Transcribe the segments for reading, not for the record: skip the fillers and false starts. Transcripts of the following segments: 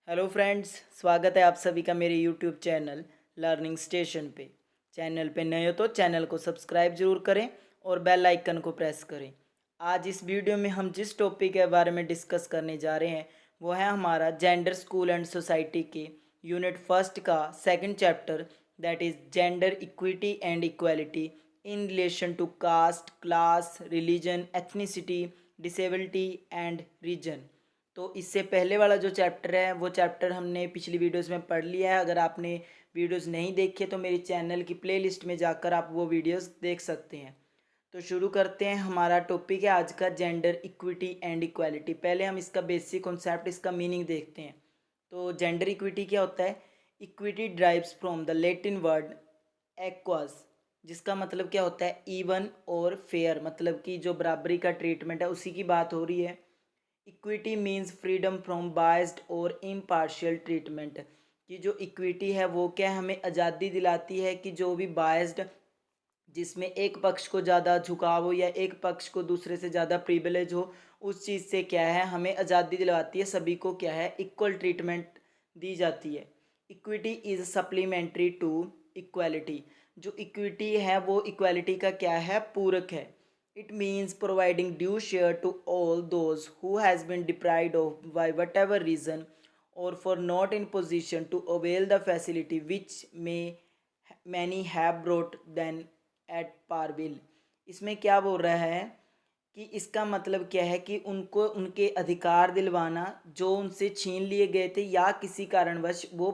Hello friends, स्वागत है आप सभी का मेरे यूट्यूब चैनल लर्निंग स्टेशन पे। चैनल पे नए हो तो चैनल को सब्सक्राइब जरूर करें और बेल आइकन को प्रेस करें। आज इस वीडियो में हम जिस टॉपिक के बारे में डिस्कस करने जा रहे हैं वो है हमारा जेंडर स्कूल एंड सोसाइटी के यूनिट फर्स्ट का second chapter, that is gender equity and equality in relation to caste, class, religion, ethnicity, disability and region. तो इससे पहले वाला जो चैप्टर है वो चैप्टर हमने पिछली वीडियोस में पढ़ लिया है। अगर आपने वीडियोस नहीं देखे तो मेरी चैनल की प्लेलिस्ट में जाकर आप वो वीडियोस देख सकते हैं। तो शुरू करते हैं। हमारा टॉपिक है आज का जेंडर इक्विटी एंड इक्वालिटी। पहले हम इसका बेसिक कॉन्सेप्ट, इसका मीनिंग देखते हैं। तो जेंडर इक्विटी क्या होता है? Equity drives from the Latin word aqueous, जिसका मतलब क्या होता है? इवन और फेयर, मतलब कि जो बराबरी का ट्रीटमेंट है उसी की बात हो रही है। Equity means freedom from biased और इम्पार्शियल ट्रीटमेंट। कि जो इक्विटी है वो क्या है, हमें आज़ादी दिलाती है कि जो भी बायस्ड, जिसमें एक पक्ष को ज़्यादा झुकाव हो या एक पक्ष को दूसरे से ज़्यादा प्रिविलेज हो, उस चीज़ से क्या है हमें आज़ादी दिलवाती है। सभी को क्या है, इक्वल ट्रीटमेंट दी जाती है। Equity is supplementary to equality. जो इक्विटी है वो इक्वालिटी का क्या है, पूरक है। It means providing due share to all those who has been deprived of by whatever reason और for not in position to avail the facility which may many have brought then at par. इसमें क्या बोल रहा है कि इसका मतलब क्या है कि उनको उनके अधिकार दिलवाना जो उनसे छीन लिए गए थे या किसी कारणवश वो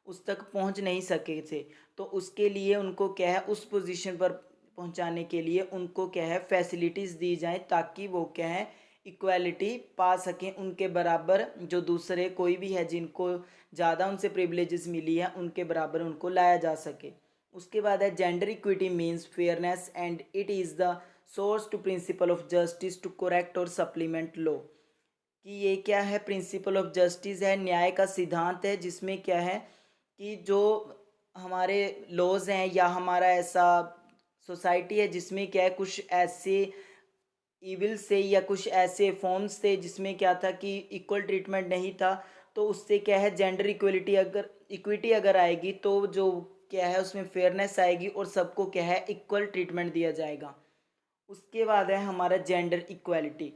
उस तक पहुंच नहीं सके थे, तो उसके लिए उनको क्या है, उस पोजीशन पर पहुंचाने के लिए उनको क्या है फैसिलिटीज़ दी जाएं, ताकि वो क्या है इक्वालिटी पा सकें उनके बराबर। जो दूसरे कोई भी है जिनको ज़्यादा उनसे प्रिविलेजेस मिली है उनके बराबर उनको लाया जा सके। उसके बाद है gender equity means fairness and it is the source to principle of justice to correct और सप्लीमेंट लॉ। कि ये क्या है, प्रिंसिपल ऑफ जस्टिस है, न्याय का सिद्धांत है, जिसमें क्या है कि जो हमारे लॉज हैं या हमारा ऐसा सोसाइटी है जिसमें क्या है कुछ ऐसे इविल से या कुछ ऐसे फॉर्म्स थे जिसमें क्या था कि इक्वल ट्रीटमेंट नहीं था, तो उससे क्या है जेंडर इक्वलिटी अगर इक्विटी अगर आएगी तो जो क्या है उसमें फेयरनेस आएगी और सबको क्या है इक्वल ट्रीटमेंट दिया जाएगा। उसके बाद है हमारा जेंडर इक्वालिटी।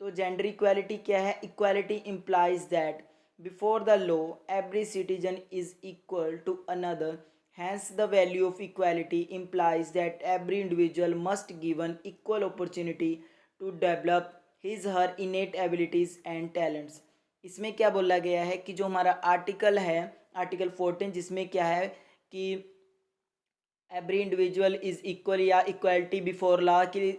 तो जेंडर इक्वालिटी क्या है? Equality implies that before the law every citizen is equal to another. Hence the value of equality implies that every individual must given equal opportunity to develop his her innate abilities and talents. इसमें क्या बोला गया है कि जो हमारा article है, article 14, जिसमें क्या है कि एवरी इंडिविजुअल इज इक्वल या इक्वलिटी बिफोर लॉ, की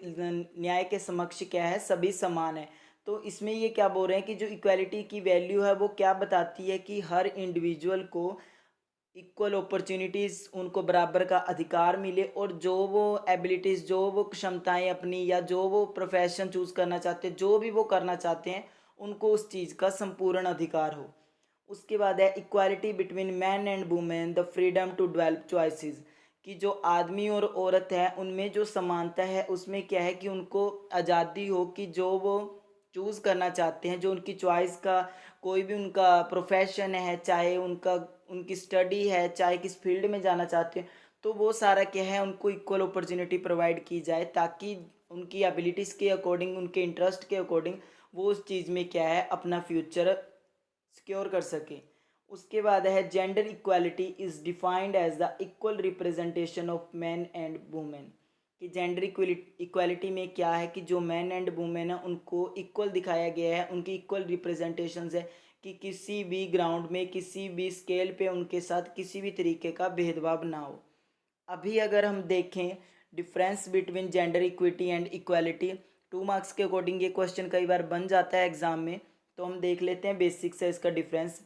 न्याय के समक्ष क्या है सभी समान है। तो इसमें ये क्या बोल रहे हैं कि जो इक्वलिटी की वैल्यू है वो क्या बताती है कि हर इंडिविजुअल को इक्वल अपॉर्चुनिटीज़, उनको बराबर का अधिकार मिले और जो वो एबिलिटीज़, जो वो क्षमताएं अपनी या जो वो प्रोफेशन चूज़ करना चाहते हैं, जो भी वो करना चाहते हैं, उनको उस चीज़ का संपूर्ण अधिकार हो। उसके बाद है equality between man and women the freedom to develop choices. कि जो आदमी और औरत है उनमें जो समानता है उसमें क्या है कि उनको आज़ादी हो कि जो वो चूज़ करना चाहते हैं, जो उनकी चॉइस का कोई भी उनका प्रोफेशन है, चाहे उनका उनकी स्टडी है, चाहे किस फील्ड में जाना चाहते हैं, तो वो सारा क्या है उनको इक्वल अपॉर्चुनिटी प्रोवाइड की जाए, ताकि उनकी एबिलिटीज़ के अकॉर्डिंग, उनके इंटरेस्ट के अकॉर्डिंग वो उस चीज़ में क्या है अपना फ्यूचर सिक्योर कर सके। उसके बाद है gender equality is defined as the equal representation of man and women. कि जेंडर इक्वालिटी में क्या है कि जो मैन एंड वुमेन है उनको इक्वल दिखाया गया है, उनकी इक्वल रिप्रेजेंटेशंस है कि किसी भी ग्राउंड में, किसी भी स्केल पे उनके साथ किसी भी तरीके का भेदभाव ना हो। अभी अगर हम देखें difference between gender equity and equality, 2 marks के अकॉर्डिंग ये क्वेश्चन कई बार बन जाता है एग्ज़ाम में, तो हम देख लेते हैं बेसिक्स है इसका डिफरेंस।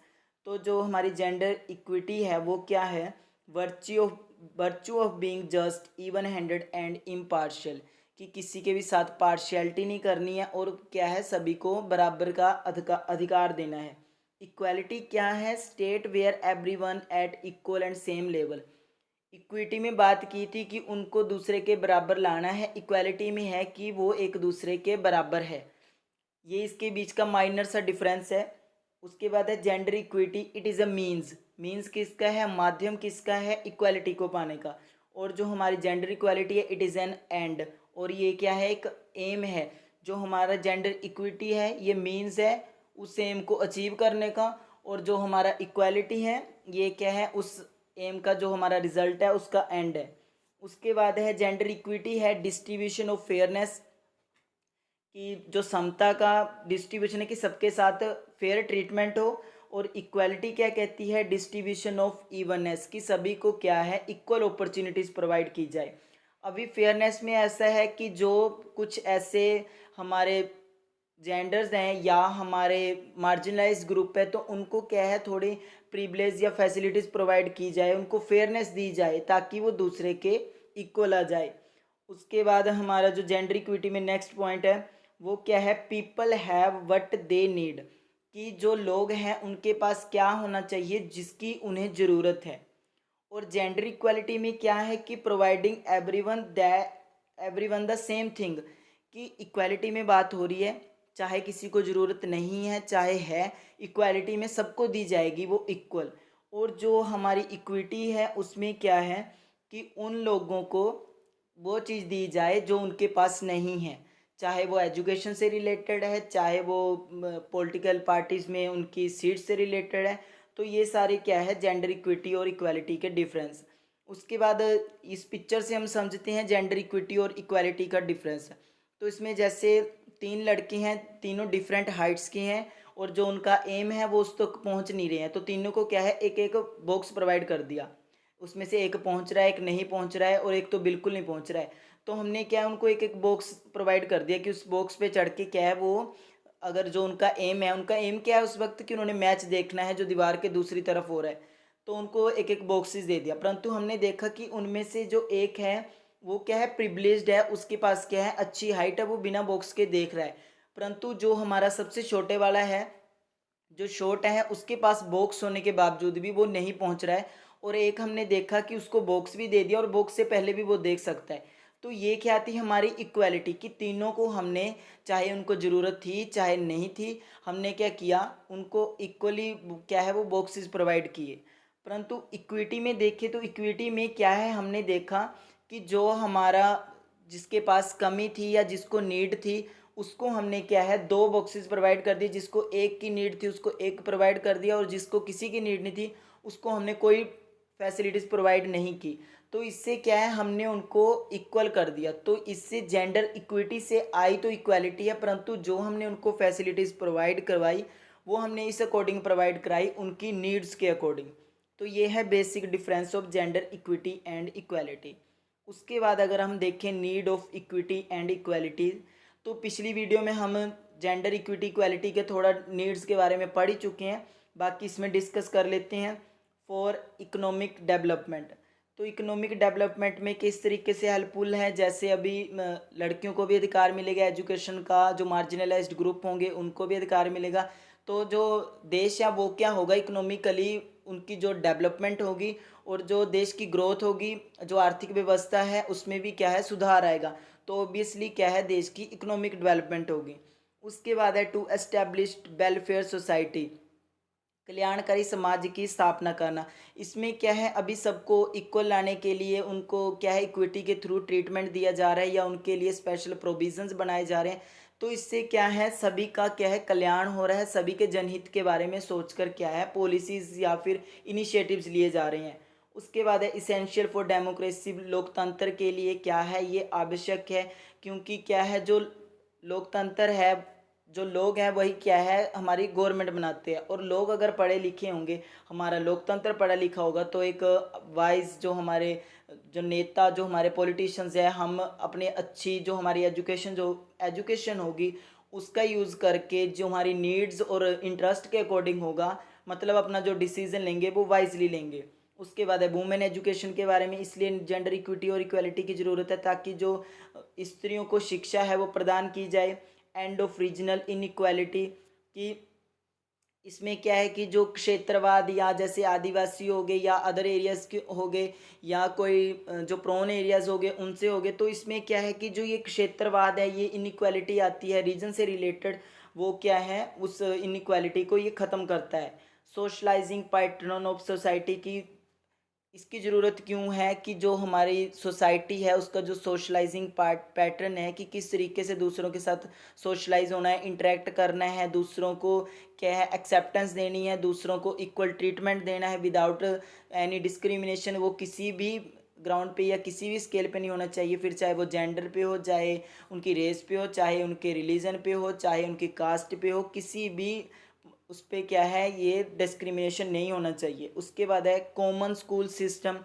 तो जो हमारी जेंडर इक्विटी है वो क्या है? Virtue of being just, even handed and impartial. कि किसी के भी साथ पार्शियलिटी नहीं करनी है और क्या है सभी को बराबर का अधिकार देना है। इक्वालिटी क्या है? State where everyone at equal and same level. Equity में बात की थी कि उनको दूसरे के बराबर लाना है, इक्वालिटी में है कि वो एक दूसरे के बराबर है। ये इसके बीच का माइनर सा डिफरेंस है। उसके बाद है gender equity, it is a means, means किसका है, माध्यम किसका है, इक्वालिटी को पाने का। और जो हमारी जेंडर इक्वालिटी है, इट इज़ एन एंड, और ये क्या है, एक एम है। जो हमारा जेंडर इक्विटी है ये मीन्स है उस एम को अचीव करने का, और जो हमारा इक्वालिटी है ये क्या है, उस एम का जो हमारा रिजल्ट है उसका एंड है। उसके बाद है जेंडर इक्विटी है डिस्ट्रीब्यूशन ऑफ फेयरनेस, कि जो समता का डिस्ट्रीब्यूशन है कि सबके साथ फेयर ट्रीटमेंट हो। और इक्वालिटी क्या कहती है, डिस्ट्रीब्यूशन ऑफ इवननेस, कि सभी को क्या है, इक्वल अपॉर्चुनिटीज़ प्रोवाइड की जाए। अभी फेयरनेस में ऐसा है कि जो कुछ ऐसे हमारे जेंडर्स हैं या हमारे मार्जिनलाइज ग्रुप है, तो उनको क्या है, थोड़ी प्रिविलेज या फैसिलिटीज़ प्रोवाइड की जाए, उनको फेयरनेस दी जाए ताकि वो दूसरे के इक्वल आ जाए। उसके बाद हमारा जो जेंडर इक्विटी में नेक्स्ट पॉइंट है वो क्या है, people have what they need, कि जो लोग हैं उनके पास क्या होना चाहिए जिसकी उन्हें ज़रूरत है। और जेंडर इक्वालिटी में क्या है कि providing everyone the same thing, कि इक्वालिटी में बात हो रही है, चाहे किसी को ज़रूरत नहीं है चाहे है, इक्वालिटी में सबको दी जाएगी वो इक्वल। और जो हमारी इक्विटी है उसमें क्या है कि उन लोगों को वो चीज़ दी जाए जो उनके पास नहीं है, चाहे वो एजुकेशन से रिलेटेड है, चाहे वो पॉलिटिकल पार्टीज़ में उनकी सीट से रिलेटेड है। तो ये सारे क्या है, जेंडर इक्विटी और इक्वालिटी के डिफरेंस। उसके बाद इस पिक्चर से हम समझते हैं जेंडर इक्विटी और इक्वालिटी का डिफरेंस। तो इसमें जैसे तीन लड़के हैं, तीनों डिफरेंट हाइट्स के हैं, और जो उनका एम है वो उस तक पहुंच नहीं रहे हैं, तो तीनों को क्या है, एक एक बॉक्स प्रोवाइड कर दिया। उसमें से एक पहुंच रहा है, एक नहीं पहुंच रहा है, और एक तो बिल्कुल नहीं पहुंच रहा है। तो हमने क्या है, उनको एक एक बॉक्स प्रोवाइड कर दिया कि उस बॉक्स पे चढ़ के क्या है वो, अगर जो उनका एम है, उनका एम क्या है उस वक्त कि उन्होंने मैच देखना है जो दीवार के दूसरी तरफ हो रहा है, तो उनको एक एक बॉक्सेस दे दिया। परंतु हमने देखा कि उनमें से जो एक है वो क्या है, प्रिविलेज्ड है, उसके पास क्या है, अच्छी हाइट है, वो बिना बॉक्स के देख रहा है। परंतु जो हमारा सबसे छोटे वाला है, जो शॉर्ट है, उसके पास बॉक्स होने के बावजूद भी वो नहीं पहुंच रहा है। और एक हमने देखा कि उसको बॉक्स भी दे दिया और बॉक्स से पहले भी वो देख सकता है। तो ये क्या थी, हमारी इक्वालिटी, कि तीनों को हमने, चाहे उनको ज़रूरत थी चाहे नहीं थी, हमने क्या किया, उनको इक्वली क्या है वो बॉक्सेस प्रोवाइड किए। परंतु इक्विटी में देखें तो इक्विटी में क्या है, हमने देखा कि जो हमारा, जिसके पास कमी थी या जिसको नीड थी, उसको हमने क्या है, दो बॉक्सेस प्रोवाइड कर दिए। जिसको एक की नीड थी उसको एक प्रोवाइड कर दिया, और जिसको किसी की नीड नहीं थी उसको हमने कोई फैसिलिटीज़ प्रोवाइड नहीं की। तो इससे क्या है, हमने उनको इक्वल कर दिया। तो इससे जेंडर इक्विटी से आई तो इक्वालिटी है, परंतु जो हमने उनको फैसिलिटीज़ प्रोवाइड करवाई वो हमने इस अकॉर्डिंग प्रोवाइड कराई, उनकी नीड्स के अकॉर्डिंग। तो ये है basic difference of gender equity and equality. उसके बाद अगर हम देखें need of equity and equality, तो पिछली वीडियो में हम जेंडर इक्विटी इक्वालिटी के थोड़ा नीड्स के बारे में पढ़ ही चुके हैं, बाकी इसमें डिस्कस कर लेते हैं। फॉर इकोनॉमिक डेवलपमेंट, तो इकोनॉमिक डेवलपमेंट में किस तरीके से हेल्पफुल है, जैसे अभी लड़कियों को भी अधिकार मिलेगा एजुकेशन का, जो मार्जिनलाइज्ड ग्रुप होंगे उनको भी अधिकार मिलेगा। तो जो देश है वो क्या होगा, इकोनॉमिकली उनकी जो डेवलपमेंट होगी, और जो देश की ग्रोथ होगी, जो आर्थिक व्यवस्था है उसमें भी क्या है, सुधार आएगा। तो ऑब्वियसली क्या है, देश की इकोनॉमिक डेवलपमेंट होगी। उसके बाद है टू एस्टेब्लिश्ड वेलफेयर सोसाइटी, कल्याणकारी समाज की स्थापना करना। इसमें क्या है, अभी सबको इक्वल लाने के लिए उनको क्या है, इक्विटी के थ्रू ट्रीटमेंट दिया जा रहा है या उनके लिए स्पेशल प्रोविजंस बनाए जा रहे हैं। तो इससे क्या है, सभी का क्या है, कल्याण हो रहा है, सभी के जनहित के बारे में सोचकर क्या है, पॉलिसीज़ या फिर इनिशिएटिव्स लिए जा रहे हैं। उसके बाद है इसेंशियल फॉर डेमोक्रेसी, लोकतंत्र के लिए क्या है, ये आवश्यक है, क्योंकि क्या है, जो लोकतंत्र है, जो लोग हैं वही क्या है, हमारी गवर्नमेंट बनाते हैं। और लोग अगर पढ़े लिखे होंगे, हमारा लोकतंत्र पढ़ा लिखा होगा, तो एक वाइज जो हमारे जो नेता, जो हमारे पॉलिटिशियंस हैं, हम अपने अच्छी जो हमारी एजुकेशन होगी उसका यूज़ करके जो हमारी नीड्स और इंटरेस्ट के अकॉर्डिंग होगा, मतलब अपना जो डिसीज़न लेंगे वो वाइजली लेंगे। उसके बाद है वुमेन एजुकेशन के बारे में, इसलिए जेंडर इक्विटी और इक्वालिटी की ज़रूरत है ताकि जो स्त्रियों को शिक्षा है वो प्रदान की जाए। एंड ऑफ रीजनल इनइक्वालिटी, कि इसमें क्या है कि जो क्षेत्रवाद, या जैसे आदिवासी हो गए या अदर एरियाज़ के हो गए, या कोई जो प्रोन एरियाज़ हो गए उनसे हो गए, तो इसमें क्या है कि जो ये क्षेत्रवाद है, ये इनइक्वालिटी आती है रीजन से रिलेटेड, वो क्या है, उस इनइक्वालिटी को ये ख़त्म करता है। सोशलाइजिंग पैटर्न ऑफ सोसाइटी की इसकी ज़रूरत क्यों है कि जो हमारी सोसाइटी है उसका जो सोशलाइजिंग पैटर्न है कि किस तरीके से दूसरों के साथ सोशलाइज होना है, इंटरेक्ट करना है, दूसरों को क्या है एक्सेप्टेंस देनी है, दूसरों को इक्वल ट्रीटमेंट देना है विदाउट एनी डिस्क्रिमिनेशन। वो किसी भी ग्राउंड पे या किसी भी स्केल पे नहीं होना चाहिए, फिर चाहे वो जेंडर पे हो, चाहे उनकी रेस पे हो, चाहे उनके रिलीजन पे हो, चाहे उनकी कास्ट पे हो, किसी भी उस पे क्या है ये डिस्क्रिमिनेशन नहीं होना चाहिए। उसके बाद है कॉमन स्कूल सिस्टम।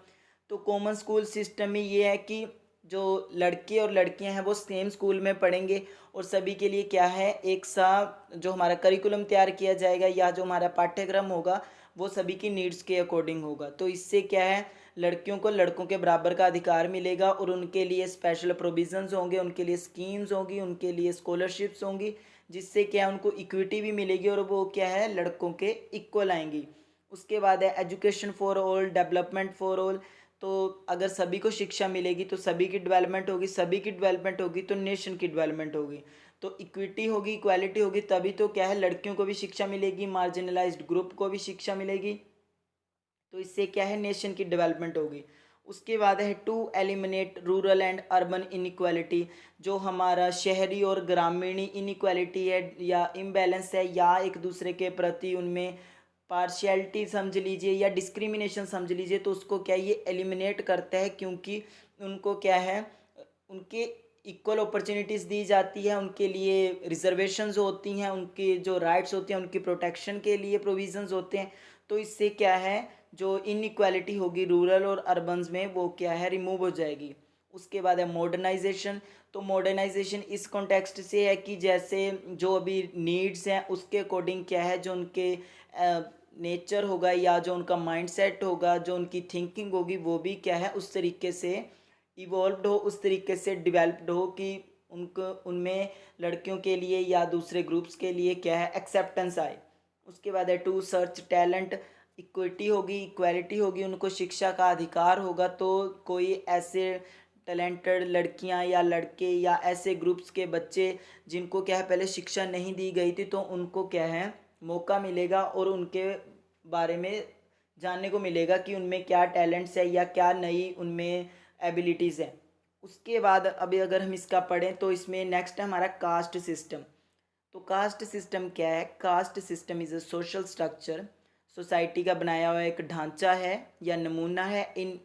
तो कॉमन स्कूल सिस्टम में ये है कि जो लड़के और लड़कियां हैं वो सेम स्कूल में पढ़ेंगे और सभी के लिए क्या है एक सा जो हमारा करिकुलम तैयार किया जाएगा या जो हमारा पाठ्यक्रम होगा वो सभी की नीड्स के अकॉर्डिंग होगा। तो इससे क्या है लड़कियों को लड़कों के बराबर का अधिकार मिलेगा और उनके लिए स्पेशल प्रोविजंस होंगे, उनके लिए स्कीम्स होंगी, उनके लिए स्कॉलरशिप्स होंगी, जिससे क्या है उनको इक्विटी भी मिलेगी और वो क्या है लड़कों के इक्वल आएंगी। उसके बाद है education for all, development for all. तो अगर सभी को शिक्षा मिलेगी तो सभी की डेवलपमेंट होगी, सभी की डेवलपमेंट होगी तो नेशन की डेवलपमेंट होगी। तो इक्विटी होगी, इक्वालिटी होगी, तभी तो क्या है लड़कियों को भी शिक्षा मिलेगी, मार्जिनलाइज्ड ग्रुप को भी शिक्षा मिलेगी, तो इससे क्या है नेशन की डेवलपमेंट होगी। उसके बाद है to eliminate rural and urban inequality. जो हमारा शहरी और ग्रामीण इनइक्वालिटी है या इम्बैलेंस है या एक दूसरे के प्रति उनमें पार्शियलिटी समझ लीजिए या डिस्क्रिमिनेशन समझ लीजिए, तो उसको क्या ये एलिमिनेट करता है, क्योंकि उनको क्या है उनके इक्वल अपॉर्चुनिटीज़ दी जाती है, उनके लिए रिजर्वेशंस होती हैं, उनके जो राइट्स होते हैं उनकी प्रोटेक्शन के लिए प्रोविजंस होते हैं। तो इससे क्या है जो इनइक्वालिटी होगी रूरल और अर्बन्स में वो क्या है रिमूव हो जाएगी। उसके बाद है मॉडर्नाइजेशन। तो मॉडर्नाइजेशन इस कॉन्टेक्स्ट से है कि जैसे जो अभी नीड्स हैं उसके अकॉर्डिंग क्या है जो उनके नेचर होगा या जो उनका माइंडसेट होगा, जो उनकी थिंकिंग होगी वो भी क्या है उस तरीके से इवॉल्व्ड हो, उस तरीके से डेवलप्ड हो कि उनको उनमें लड़कियों के लिए या दूसरे ग्रुप्स के लिए क्या है एक्सेप्टेंस आए। उसके बाद है टू सर्च टैलेंट। इक्विटी होगी, इक्वालिटी होगी, उनको शिक्षा का अधिकार होगा, तो कोई ऐसे टैलेंटेड लड़कियां या लड़के या ऐसे ग्रुप्स के बच्चे जिनको क्या है पहले शिक्षा नहीं दी गई थी तो उनको क्या है मौका मिलेगा और उनके बारे में जानने को मिलेगा कि उनमें क्या टैलेंट्स है या क्या नई उनमें एबिलिटीज़ हैं। उसके बाद अभी अगर हम इसका पढ़ें तो इसमें नेक्स्ट है हमारा कास्ट सिस्टम। तो कास्ट सिस्टम क्या है? Caste system is a social structure, society का बनाया हुआ एक ढांचा है या नमूना है in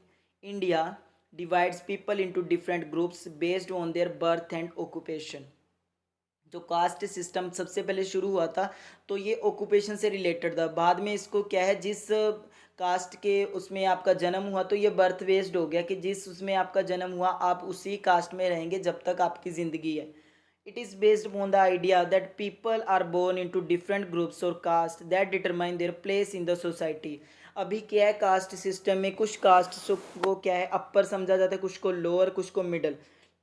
India, divides people into different groups based on their birth and occupation. जो कास्ट सिस्टम सबसे पहले शुरू हुआ था तो ये ऑक्यूपेशन से रिलेटेड था, बाद में इसको क्या है जिस कास्ट के उसमें आपका जन्म हुआ तो ये बर्थ बेस्ड हो गया कि जिस उसमें आपका जन्म हुआ आप उसी कास्ट में रहेंगे जब तक आपकी ज़िंदगी है। It is based on the idea that people are born into different groups और caste that determine their place in the society. अभी क्या है कास्ट सिस्टम में कुछ कास्ट को क्या है अपर समझा जाता है, कुछ को लोअर, कुछ को मिडल।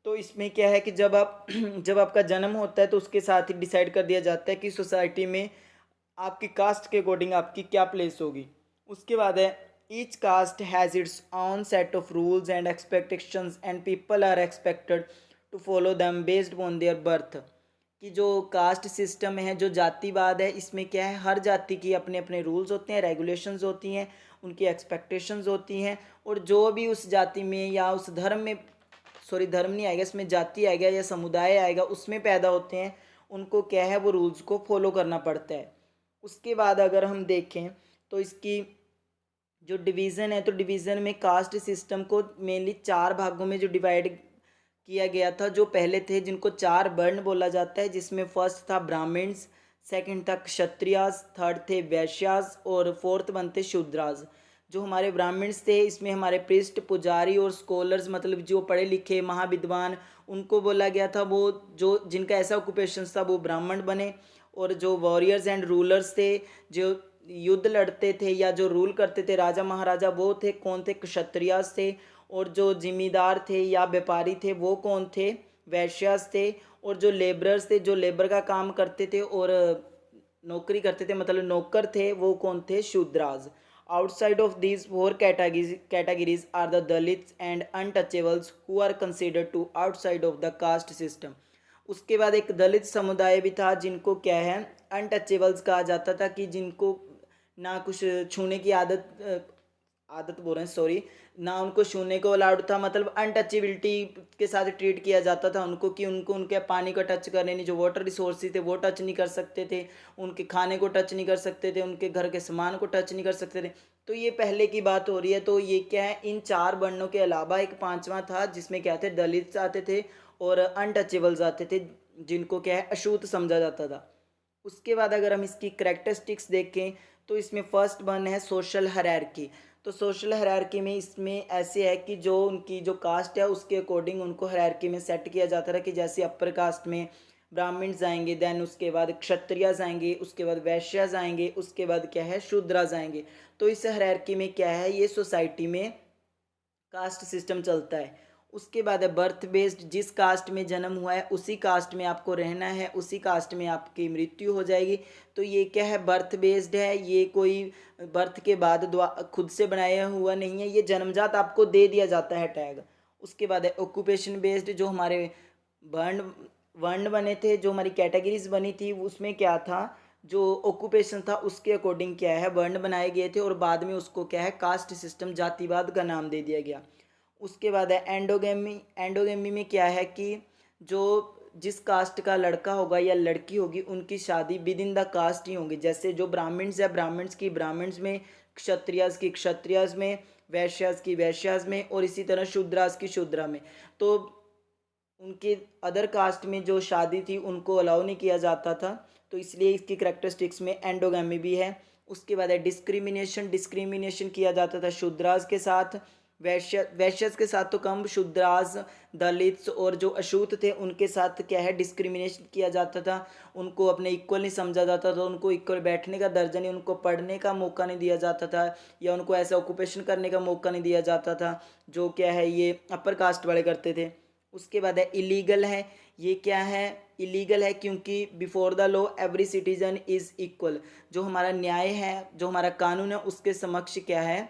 तो इसमें क्या है कि जब आप जब आपका जन्म होता है तो उसके साथ ही डिसाइड कर दिया जाता है कि सोसाइटी में आपकी कास्ट के अकॉर्डिंग आपकी क्या प्लेस होगी। उसके बाद है each caste has its own set of rules and expectations and people are expected to follow them based on their birth. कि जो कास्ट सिस्टम है, जो जातिवाद है, इसमें क्या है हर जाति की अपने अपने रूल्स होते हैं, रेगुलेशंस होती हैं, उनकी एक्सपेक्टेशंस होती हैं, और जो भी उस जाति में या उस धर्म में, सॉरी धर्म नहीं आएगा इसमें, जाति आएगा या समुदाय आएगा, उसमें पैदा होते हैं, उनको क्या है वो रूल्स को फॉलो करना पड़ता है। उसके बाद अगर हम देखें तो इसकी जो डिवीज़न है तो डिवीज़न में कास्ट सिस्टम को मेनली चार भागों में जो डिवाइड किया गया था। जो पहले थे जिनको चार वर्ण बोला जाता है, जिसमें फर्स्ट था ब्राह्मण्स, सेकंड था क्षत्रियास, थर्ड थे वैश्यास और फोर्थ बनते शूद्रास। जो हमारे ब्राह्मण्स थे इसमें हमारे पृष्ठ पुजारी और स्कॉलर्स, मतलब जो पढ़े लिखे महाविद्वान, उनको बोला गया था वो जो जिनका ऐसा ऑक्यूपेशन था वो ब्राह्मण बने। और जो वॉरियर्स एंड रूलर्स थे, जो युद्ध लड़ते थे या जो रूल करते थे राजा महाराजा, वो थे कौन थे? क्षत्रियास थे। और जो जिम्मेदार थे या व्यापारी थे वो कौन थे? वैश्यास थे। और जो लेबरर्स थे, जो लेबर का काम करते थे और नौकरी करते थे, मतलब नौकर थे, वो कौन थे? Shudras. Outside of these four categories are the Dalits and untouchables who are considered to outside of the caste system. उसके बाद एक दलित समुदाय भी था जिनको क्या है अनटचेबल्स कहा जाता था, कि जिनको ना कुछ छूने की आदत बोल रहे हैं सॉरी, ना उनको छूने को अलाउड था, मतलब अनटचेबिलिटी के साथ ट्रीट किया जाता था उनको, कि उनको उनके पानी को टच करने नहीं, जो वाटर रिसोर्सेज थे वो टच नहीं कर सकते थे, उनके खाने को टच नहीं कर सकते थे, उनके घर के सामान को टच नहीं कर सकते थे। तो ये पहले की बात हो रही है। तो ये क्या है, इन चार वर्णों के अलावा एक पांचवा था जिसमें क्या थे, दलित आते थे और अनटचेबल्स आते थे, जिनको क्या है अछूत समझा जाता था। उसके बाद अगर हम इसकी करेक्टरिस्टिक्स देखें तो इसमें फर्स्ट वन है सोशल हायरार्की। तो सोशल हायरार्की में इसमें ऐसे है कि जो उनकी जो कास्ट है उसके अकॉर्डिंग उनको हायरार्की में सेट किया जाता था, कि जैसे अपर कास्ट में ब्राह्मण्स आएंगे, देन उसके बाद क्षत्रियज आएंगे, उसके बाद वैश्यज आएंगे, उसके बाद क्या है शूद्रज आएंगे। तो इस हायरार्की में क्या है, ये सोसाइटी में कास्ट सिस्टम चलता है। उसके बाद है बर्थ बेस्ड, जिस कास्ट में जन्म हुआ है उसी कास्ट में आपको रहना है, उसी कास्ट में आपकी मृत्यु हो जाएगी। तो ये क्या है, बर्थ बेस्ड है, ये कोई बर्थ के बाद खुद से बनाया हुआ नहीं है, ये जन्मजात आपको दे दिया जाता है टैग। उसके बाद है ऑक्यूपेशन बेस्ड, जो हमारे वर्ण वर्ण बने थे, जो हमारी कैटेगरीज बनी थी उसमें क्या था, जो ऑक्यूपेशन था उसके अकॉर्डिंग क्या है वर्ण बनाए गए थे, और बाद में उसको क्या है कास्ट सिस्टम जातिवाद का नाम दे दिया गया। उसके बाद है एंडोगेमी। एंडोगेमी में क्या है कि जो जिस कास्ट का लड़का होगा या लड़की होगी उनकी शादी विद इन द कास्ट ही होंगी। जैसे जो ब्राह्मण्स है ब्राह्मण्स की ब्राह्मण्स में, क्षत्रियज की क्षत्रियज में, वैश्यास की वैश्यास में, और इसी तरह शूद्रास की शूद्रा में। तो उनके अदर कास्ट में जो शादी थी उनको अलाउ नहीं किया जाता था। तो इसलिए इसकी करेक्टरिस्टिक्स में एंडोगेमी भी है। उसके बाद है डिस्क्रिमिनेशन। डिस्क्रिमिनेशन किया जाता था शूद्रास के साथ, वैश्यस के साथ तो कम, शूद्रास, दलित्स और जो अछूत थे उनके साथ क्या है डिस्क्रिमिनेशन किया जाता था। उनको अपने इक्वल नहीं समझा जाता था, उनको इक्वल बैठने का दर्जा नहीं, उनको पढ़ने का मौका नहीं दिया जाता था, या उनको ऐसा ऑक्यूपेशन करने का मौका नहीं दिया जाता था जो क्या है ये अपर कास्ट वाले करते थे। उसके बाद है इलीगल है। ये क्या है, इलीगल है क्योंकि before the law every citizen is equal. जो हमारा न्याय है, जो हमारा कानून है उसके समक्ष क्या है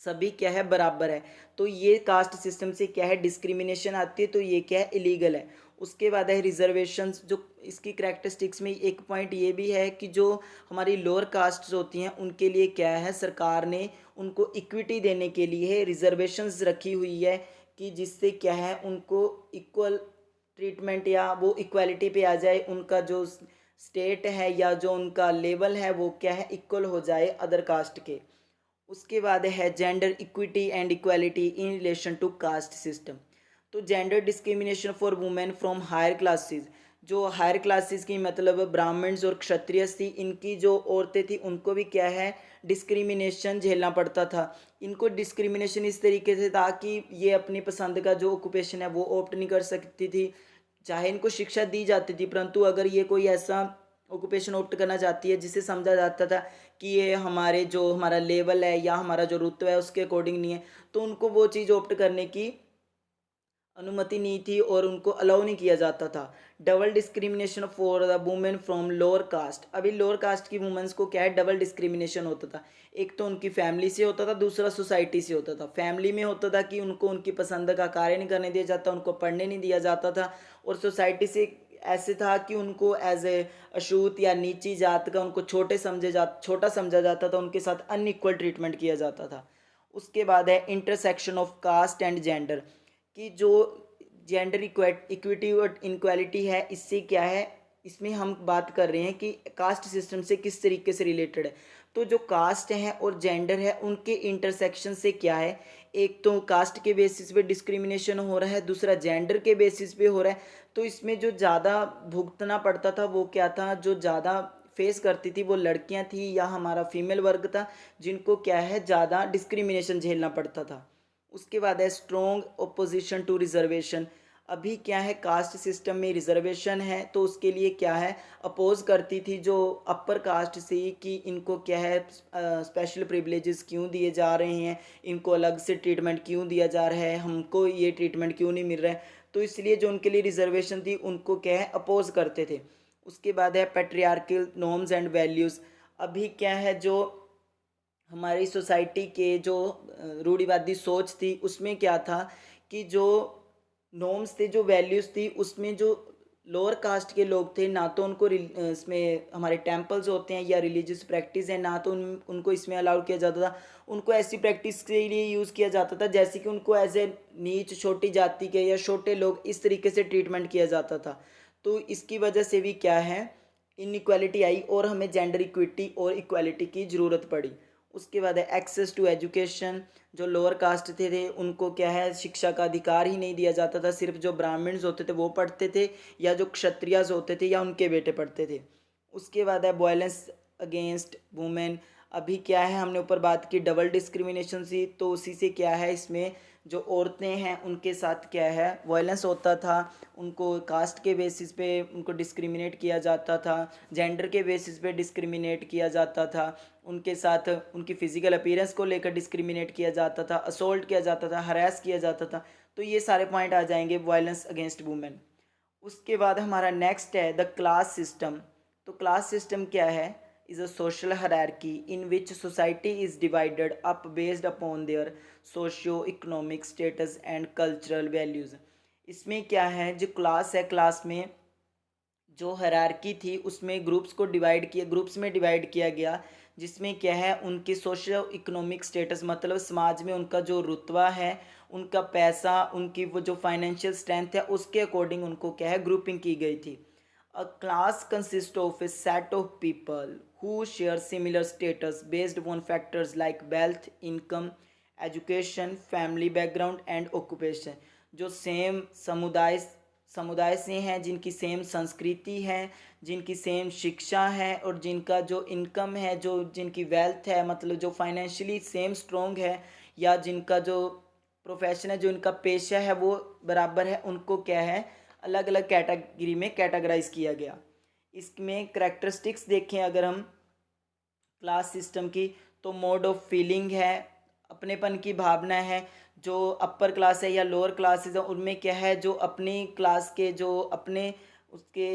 सभी क्या है बराबर है। तो ये कास्ट सिस्टम से क्या है डिस्क्रिमिनेशन आती है, तो ये क्या है इलीगल है। उसके बाद है रिजर्वेशंस। जो इसकी करेक्टरिस्टिक्स में एक पॉइंट ये भी है कि जो हमारी लोअर कास्ट होती हैं उनके लिए क्या है सरकार ने उनको इक्विटी देने के लिए रिजर्वेशंस रखी हुई है, कि जिससे क्या है उनको इक्वल ट्रीटमेंट या वो इक्वालिटी पे आ जाए, उनका जो स्टेट है या जो उनका लेवल है वो क्या है इक्वल हो जाए अदर कास्ट के। उसके बाद है gender equity and equality in relation to caste system. तो gender discrimination for women from higher classes. जो हायर क्लासेस की मतलब ब्राह्मण्स और क्षत्रिय थी, इनकी जो औरतें थी उनको भी क्या है डिस्क्रिमिनेशन झेलना पड़ता था। इनको डिस्क्रिमिनेशन इस तरीके से था कि ये अपनी पसंद का जो ऑक्यूपेशन है वो ऑप्ट नहीं कर सकती थी, चाहे इनको शिक्षा दी जाती थी, परंतु अगर ये कोई ऐसा ऑक्यूपेशन ऑप्ट करना चाहती है जिसे समझा जाता था कि ये हमारे जो हमारा लेवल है या हमारा जो रुतबा है उसके अकॉर्डिंग नहीं है, तो उनको वो चीज़ ऑप्ट करने की अनुमति नहीं थी और उनको अलाउ नहीं किया जाता था। Double discrimination for the women from lower caste. अभी लोअर कास्ट की वुमेन्स को क्या है डबल डिस्क्रिमिनेशन होता था। एक तो उनकी फैमिली से होता था, दूसरा सोसाइटी से होता था। फैमिली में होता था कि उनको उनकी पसंद का कार्य नहीं करने दिया जाता, उनको पढ़ने नहीं दिया जाता था, और सोसाइटी से ऐसे था कि उनको एज ए अछूत या नीची जात का उनको छोटा समझा जाता था, उनके साथ अनइक्वल ट्रीटमेंट किया जाता था। उसके बाद है intersection of caste and gender, कि जो जेंडर इक्विटी और इनक्वालिटी है, इससे क्या है इसमें हम बात कर रहे हैं कि कास्ट सिस्टम से किस तरीके से रिलेटेड है। तो जो कास्ट है और जेंडर है उनके इंटरसेक्शन से क्या है, एक तो कास्ट के बेसिस पे डिस्क्रिमिनेशन हो रहा है, दूसरा जेंडर के बेसिस पे हो रहा है। तो इसमें जो ज़्यादा भुगतना पड़ता था वो क्या था, जो ज़्यादा फेस करती थी वो लड़कियां थी या हमारा फीमेल वर्ग था, जिनको क्या है ज़्यादा डिस्क्रिमिनेशन झेलना पड़ता था। उसके बाद है स्ट्रॉन्ग ओपोजिशन टू रिजर्वेशन। अभी क्या है कास्ट सिस्टम में रिजर्वेशन है तो उसके लिए क्या है अपोज करती थी जो अपर कास्ट से, कि इनको क्या है स्पेशल प्रिविलेजेस क्यों दिए जा रहे हैं, इनको अलग से ट्रीटमेंट क्यों दिया जा रहा है, हमको ये ट्रीटमेंट क्यों नहीं मिल रहा है। तो इसलिए जो उनके लिए रिजर्वेशन थी उनको क्या है अपोज करते थे। उसके बाद है पैट्रियार्कल नॉर्म्स एंड वैल्यूज़। अभी क्या है जो हमारी सोसाइटी के जो रूढ़िवादी सोच थी उसमें क्या था कि जो नॉर्म्स थे, जो वैल्यूज़ थी, उसमें जो लोअर कास्ट के लोग थे ना तो उनको इसमें हमारे टेम्पल्स होते हैं या रिलीजियस प्रैक्टिस है ना तो उनको इसमें अलाउ किया जाता था। उनको ऐसी प्रैक्टिस के लिए यूज़ किया जाता था जैसे कि उनको एज ए नीच छोटी जाति के या छोटे लोग इस तरीके से ट्रीटमेंट किया जाता था। तो इसकी वजह से भी क्या है, इनइक्वालिटी आई और हमें जेंडर इक्विटी और इक्वालिटी की ज़रूरत पड़ी। उसके बाद है एक्सेस टू एजुकेशन। जो लोअर कास्ट थे उनको क्या है, शिक्षा का अधिकार ही नहीं दिया जाता था। सिर्फ जो ब्राह्मण्स होते थे वो पढ़ते थे या जो क्षत्रियास होते थे या उनके बेटे पढ़ते थे। उसके बाद है वायलेंस अगेंस्ट वुमेन। अभी क्या है, हमने ऊपर बात की डबल डिस्क्रिमिनेशन सी, तो उसी से क्या है, इसमें जो औरतें हैं उनके साथ क्या है वायलेंस होता था। उनको कास्ट के बेसिस पे उनको डिस्क्रिमिनेट किया जाता था, जेंडर के बेसिस पे डिस्क्रिमिनेट किया जाता था, उनके साथ उनकी फ़िज़िकल अपीयरेंस को लेकर डिस्क्रिमिनेट किया जाता था, असोल्ट किया जाता था, हरास किया जाता था। तो ये सारे पॉइंट आ जाएंगे वायलेंस अगेंस्ट वुमेन। उसके बाद हमारा नेक्स्ट है द क्लास सिस्टम। तो क्लास सिस्टम क्या है, is a social hierarchy in which society is divided up based upon their socio economic status and cultural values. इसमें क्या है, जो क्लास है, क्लास में जो हायरार्की थी उसमें ग्रुप्स में डिवाइड किया गया, जिसमें क्या है उनकी सोशल इकोनॉमिक स्टेटस मतलब समाज में उनका जो रुतबा है, उनका पैसा, उनकी वो जो फाइनेंशियल स्ट्रेंथ है उसके अकॉर्डिंग उनको क्या है ग्रुपिंग की गई थी। अ class consist of A set of people who share similar status based on factors like wealth, income, education, family background and occupation. जो सेम समुदाय से हैं, जिनकी सेम संस्कृति है, जिनकी सेम शिक्षा है और जिनका जो इनकम है, जो जिनकी वेल्थ है, मतलब जो फाइनेंशियली सेम स्ट्रोंग है, या जिनका जो प्रोफेशन है, जो इनका पेशा है वो बराबर है, उनको क्या है अलग अलग कैटेगरी में कैटेगराइज किया गया। इसमें करेक्टरिस्टिक्स देखें अगर हम क्लास सिस्टम की, तो मोड ऑफ फीलिंग है, अपनेपन की भावना है। जो अपर क्लास है या लोअर क्लासेस है उनमें क्या है, जो अपनी क्लास के जो अपने उसके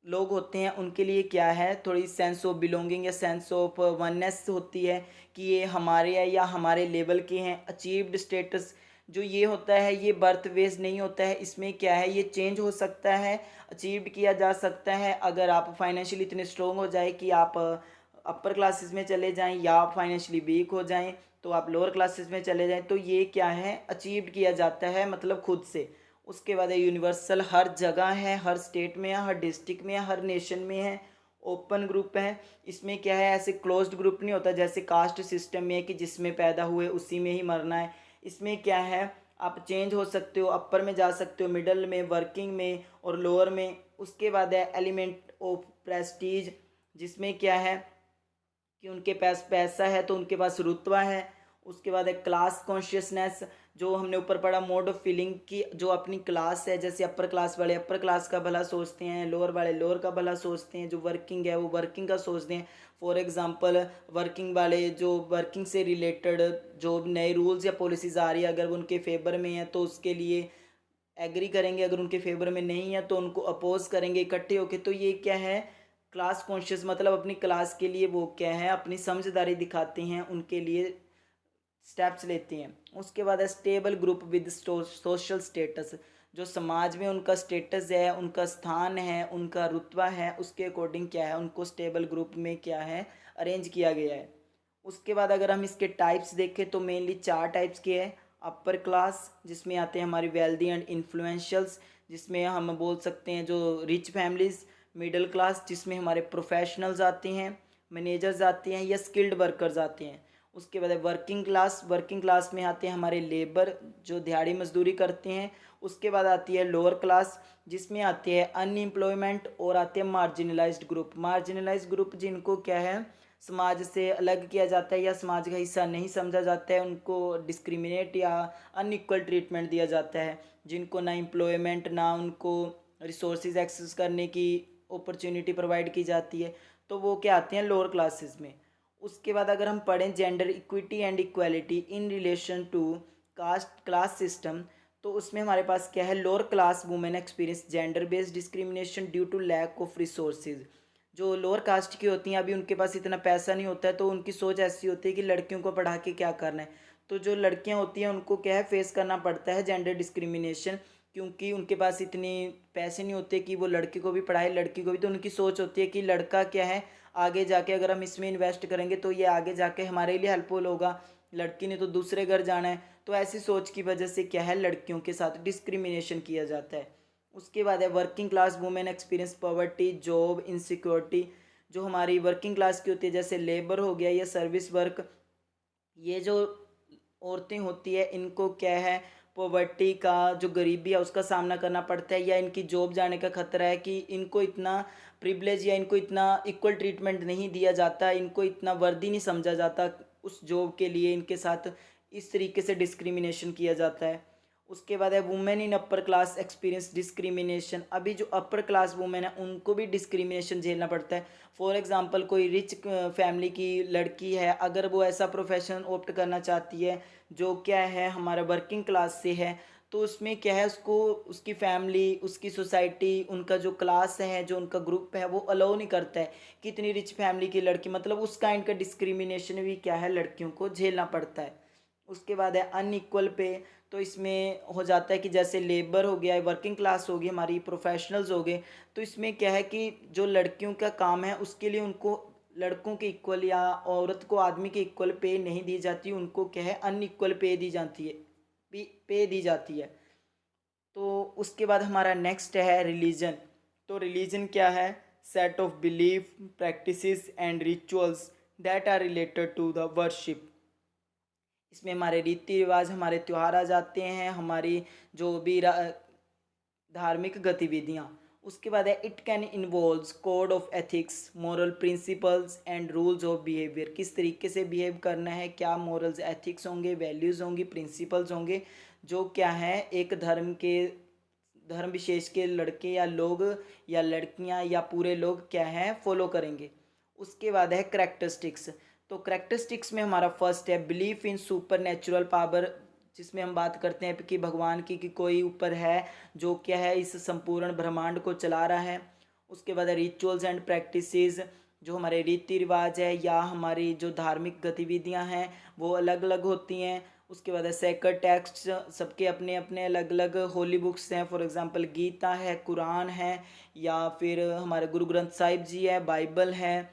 लोग होते हैं उनके लिए क्या है थोड़ी सेंस ऑफ बिलोंगिंग या सेंस ऑफ वननेस होती है कि ये हमारे है या हमारे लेवल के हैं। अचीव्ड स्टेटस जो ये होता है ये बर्थ बेस्ड नहीं होता है, इसमें क्या है ये चेंज हो सकता है, अचीव्ड किया जा सकता है। अगर आप फाइनेंशियली इतने स्ट्रोंग हो जाए कि आप अपर क्लासेस में चले जाएं या आप फाइनेंशियली वीक हो जाएं तो आप लोअर क्लासेस में चले जाएं, तो ये क्या है अचीव किया जाता है मतलब खुद से। उसके बाद है यूनिवर्सल, हर जगह है, हर स्टेट में है, हर डिस्ट्रिक्ट में है, हर नेशन में है। ओपन ग्रुप है, इसमें क्या है ऐसे क्लोज्ड ग्रुप नहीं होता जैसे कास्ट सिस्टम में है कि जिसमें पैदा हुए उसी में ही मरना है। इसमें क्या है आप चेंज हो सकते हो, अपर में जा सकते हो, मिडल में, वर्किंग में और लोअर में। उसके बाद है एलिमेंट ऑफ प्रेस्टीज, जिसमें क्या है कि उनके पास पैसा है तो उनके पास रुतबा है। उसके बाद है क्लास कॉन्शियसनेस, जो हमने ऊपर पढ़ा मोड ऑफ फीलिंग की जो अपनी क्लास है, जैसे अपर क्लास वाले अपर क्लास का भला सोचते हैं, लोअर वाले लोअर का भला सोचते हैं, जो वर्किंग है वो वर्किंग का सोचते हैं। फॉर एग्जांपल वर्किंग वाले जो वर्किंग से रिलेटेड जो नए रूल्स या पॉलिसीज़ आ रही है अगर वो उनके फेवर में है तो उसके लिए एग्री करेंगे, अगर उनके फेवर में नहीं है तो उनको अपोज करेंगे इकट्ठे होके। तो ये क्या है क्लास कॉन्शियस, मतलब अपनी क्लास के लिए वो क्या है अपनी समझदारी दिखाते हैं, उनके लिए स्टेप्स लेते हैं। उसके बाद है stable group with social status, जो समाज में उनका स्टेटस है, उनका स्थान है, उनका रुतबा है, उसके अकॉर्डिंग क्या है उनको स्टेबल ग्रुप में क्या है अरेंज किया गया है। उसके बाद अगर हम इसके टाइप्स देखें तो मेनली 4 टाइप्स के हैं। अपर क्लास जिसमें आते हैं हमारी वेल्दी एंड इन्फ्लुएंशियल्स, जिसमें हम बोल सकते हैं जो रिच फैमिलीज़। मिडिल क्लास जिसमें हमारे प्रोफेशनल्स आते हैं, मैनेजर्स आते हैं या स्किल्ड वर्कर्स आते हैं। उसके बाद है वर्किंग क्लास में आते हैं हमारे लेबर जो दिहाड़ी मजदूरी करते हैं। उसके बाद आती है लोअर क्लास जिसमें आते हैं अनएम्प्लॉयमेंट और आते हैं मार्जिनलाइज्ड ग्रुप जिनको क्या है समाज से अलग किया जाता है या समाज का हिस्सा नहीं समझा जाता है, उनको डिस्क्रिमिनेट या अनइक्वल ट्रीटमेंट दिया जाता है, जिनको ना एम्प्लॉयमेंट ना उनको रिसोर्सेज एक्सेस करने की अपॉर्चुनिटी प्रोवाइड की जाती है, तो वो क्या आते हैं लोअर क्लासेस में। उसके बाद अगर हम पढ़ें gender equity and equality in relation to caste class system, तो उसमें हमारे पास क्या है lower class women experience gender based discrimination due to lack of resources. जो लोअर कास्ट की होती हैं अभी उनके पास इतना पैसा नहीं होता है तो उनकी सोच ऐसी होती है कि लड़कियों को पढ़ा के क्या करना है। तो जो लड़कियां होती हैं उनको क्या है फेस करना पड़ता है जेंडर डिस्क्रिमिनेशन क्योंकि उनके पास इतनी पैसे नहीं होते कि वो लड़के को भी पढ़ाए लड़की को भी। तो उनकी सोच होती है कि लड़का क्या है, आगे जाके अगर हम इसमें इन्वेस्ट करेंगे तो ये आगे जाके हमारे लिए हेल्पफुल होगा, लड़की ने तो दूसरे घर जाना है। तो ऐसी सोच की वजह से क्या है, लड़कियों के साथ डिस्क्रिमिनेशन किया जाता है। उसके बाद है working class women experience poverty, job insecurity. जो हमारी वर्किंग क्लास की होती है, जैसे लेबर हो गया या सर्विस वर्क, ये जो औरतें होती है इनको क्या है, पॉवर्टी का जो गरीबी है उसका सामना करना पड़ता है, या इनकी जॉब जाने का खतरा है कि इनको इतना प्रिविलेज या इनको इतना इक्वल ट्रीटमेंट नहीं दिया जाता, इनको इतना वर्दी नहीं समझा जाता उस जॉब के लिए, इनके साथ इस तरीके से डिस्क्रिमिनेशन किया जाता है। उसके बाद है women in upper class experience discrimination. अभी जो अपर क्लास वुमेन है उनको भी डिस्क्रिमिनेशन झेलना पड़ता है। फॉर एग्जांपल कोई रिच फैमिली की लड़की है, अगर वो ऐसा प्रोफेशन ऑप्ट करना चाहती है जो क्या है हमारा वर्किंग क्लास से है, तो उसमें क्या है, उसको उसकी फैमिली, उसकी सोसाइटी, उनका जो क्लास है, जो उनका ग्रुप है, वो अलाउ नहीं करता है कि इतनी रिच फैमिली की लड़की, मतलब उस काइंड का डिस्क्रिमिनेशन भी क्या है लड़कियों को झेलना पड़ता है। उसके बाद है अनइक्वल पे। तो इसमें हो जाता है कि जैसे लेबर हो गया, वर्किंग क्लास हो गई, हमारी प्रोफेशनल्स हो गए, तो इसमें क्या है कि जो लड़कियों का काम है उसके लिए उनको लड़कों के इक्वल या औरत को आदमी के इक्वल पे नहीं दी जाती, उनको क्या है अनइक्वल पे दी जाती है, पे दी जाती है। तो उसके बाद हमारा नेक्स्ट है रिलीजन। तो रिलीजन क्या है, set of belief practices and rituals that are related to the worship. इसमें हमारे रीति रिवाज, हमारे त्यौहार आ जाते हैं, हमारी जो भी धार्मिक गतिविधियाँ। उसके बाद है it can involves code of ethics, moral principles and rules of behaviour. किस तरीके से बिहेव करना है, क्या मोरल्स एथिक्स होंगे, वैल्यूज़ होंगी, प्रिंसिपल्स होंगे, जो क्या है एक धर्म विशेष के लड़के या लोग या लड़कियां या पूरे लोग क्या है फॉलो करेंगे। उसके बाद है करेक्टरिस्टिक्स। तो करेक्टरिस्टिक्स में हमारा फर्स्ट है belief in super natural power, जिसमें हम बात करते हैं कि भगवान की कि कोई ऊपर है जो क्या है इस संपूर्ण ब्रह्मांड को चला रहा है। उसके बाद है रिचुअल्स एंड प्रैक्टिसेस, जो हमारे रीति रिवाज है या हमारी जो धार्मिक गतिविधियां हैं वो अलग अलग होती हैं। उसके बाद है सेक्रेड टेक्स्ट, सबके अपने अपने अलग अलग होली बुक्स हैं, फॉर एग्जांपल गीता है, कुरान है, या फिर हमारे गुरु ग्रंथ साहिब जी है, बाइबल है,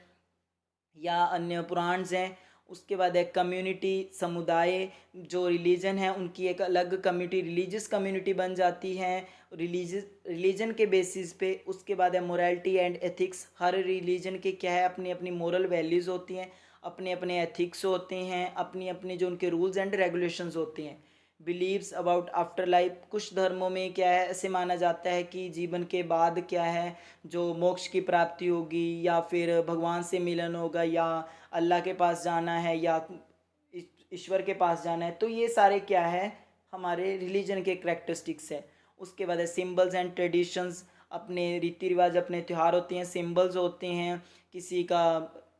या अन्य पुराण्स हैं। उसके बाद एक कम्युनिटी, समुदाय, जो रिलीजन है उनकी एक अलग कम्युनिटी, रिलीजियस कम्युनिटी बन जाती है रिलीजन के बेसिस पे। उसके बाद है morality and ethics, her religion के क्या है अपनी अपनी मोरल वैल्यूज़ होती हैं, अपने अपने एथिक्स होते हैं, अपनी अपनी जो उनके रूल्स एंड रेगुलेशंस होते हैं। बिलीव्स अबाउट आफ्टर लाइफ, कुछ धर्मों में क्या है ऐसे माना जाता है कि जीवन के बाद क्या है जो मोक्ष की प्राप्ति होगी, या फिर भगवान से मिलन होगा, या अल्लाह के पास जाना है, या ईश्वर के पास जाना है। तो ये सारे क्या है हमारे रिलीजन के करेक्टरिस्टिक्स है। उसके बाद है सिम्बल्स एंड ट्रेडिशंस, अपने रीति रिवाज, अपने त्यौहार होते हैं, सिम्बल्स होते हैं, किसी का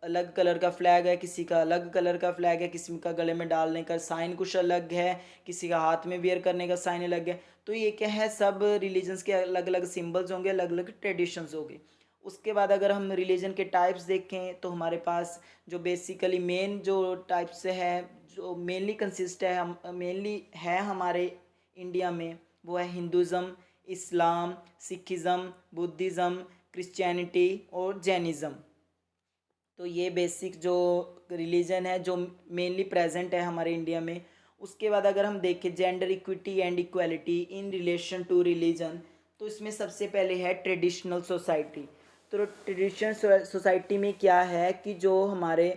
अलग कलर का फ्लैग है, किसी का अलग कलर का फ्लैग है, किसी का गले में डालने का साइन कुछ अलग है, किसी का हाथ में वियर करने का साइन अलग है। तो ये क्या है सब रिलीजन्स के अलग अलग सिम्बल्स होंगे, अलग अलग ट्रेडिशंस होंगे। उसके बाद अगर हम रिलीजन के टाइप्स देखें तो हमारे पास जो बेसिकली मेन जो टाइप्स है, जो मेनली कंसिस्ट है, हम मेनली है हमारे इंडिया में, वो है हिंदुज़म, इस्लाम, सिखिज़म, बुद्धिज़्म, क्रिश्चियनिटी और जैनिज़्म। तो ये बेसिक जो रिलीजन है जो मेनली प्रेजेंट है हमारे इंडिया में। उसके बाद अगर हम देखें gender equity and equality in relation to religion, तो इसमें सबसे पहले है ट्रेडिशनल सोसाइटी। तो ट्रेडिशनल सोसाइटी में क्या है कि जो हमारे